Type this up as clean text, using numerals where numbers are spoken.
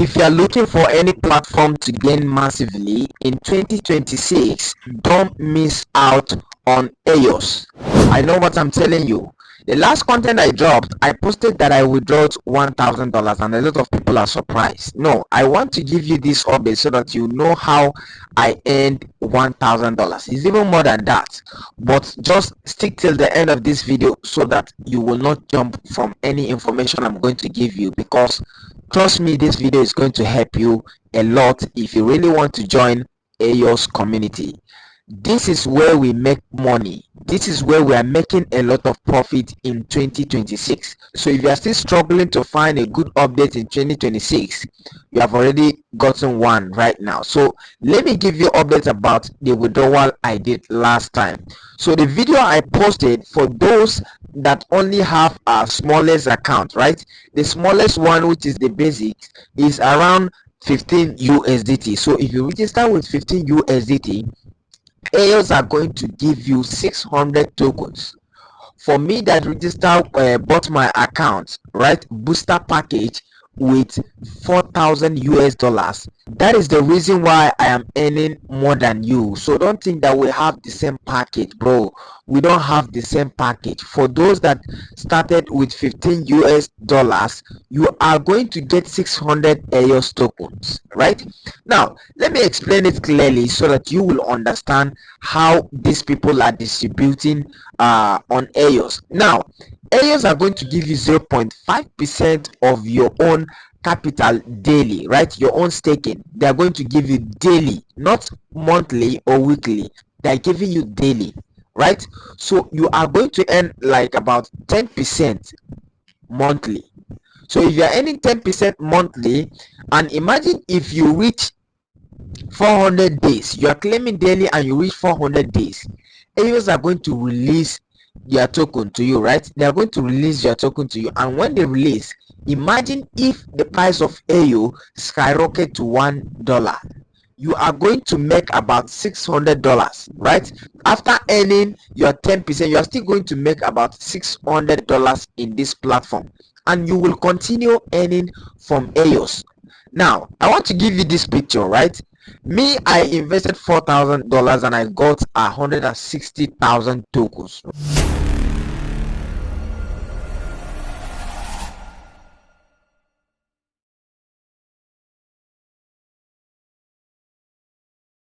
If you are looking for any platform to gain massively in 2026, don't miss out on AEOS. I know what I'm telling you. The last content I dropped, I posted that I withdrawed $1,000 and a lot of people are surprised. No, I want to give you this update so that you know how I earned $1,000. It's even more than that. But just stick till the end of this video so that you will not jump from any information I'm going to give you, because trust me, this video is going to help you a lot if you really want to join AEOS community. This is where we make money. This is where we are making a lot of profit in 2026. So if you are still struggling to find a good update in 2026, you have already gotten one right now. So let me give you updates about the withdrawal I did last time. So the video I posted, for those that only have a smallest account, right? The smallest one, which is the basic, is around 15 USDT. So if you register with 15 USDT, AEOS are going to give you 600 tokens. For me that register bought my account, right, booster package with 4,000 US dollars, that is the reason why I am earning more than you. So don't think that we have the same package, bro. We don't have the same package. For those that started with 15 US dollars, you are going to get 600 AEOS tokens, right? Now let me explain it clearly so that you will understand how these people are distributing on AEOS. Now AEOS are going to give you 0.5% of your own capital daily, right? Your own staking. They are going to give you daily, not monthly or weekly. They are giving you daily, right? So you are going to earn like about 10% monthly. So if you are earning 10% monthly, and imagine if you reach 400 days, you are claiming daily and you reach 400 days, AEOS are going to release their token to you, right? They are going to release their token to you, and when they release, imagine if the price of AEOS skyrocket to $1, you are going to make about $600, right? After earning your 10%, you are still going to make about $600 in this platform, and you will continue earning from AEOS. Now I want to give you this picture, right? Me, I invested $4,000 and I got 160,000 tokens.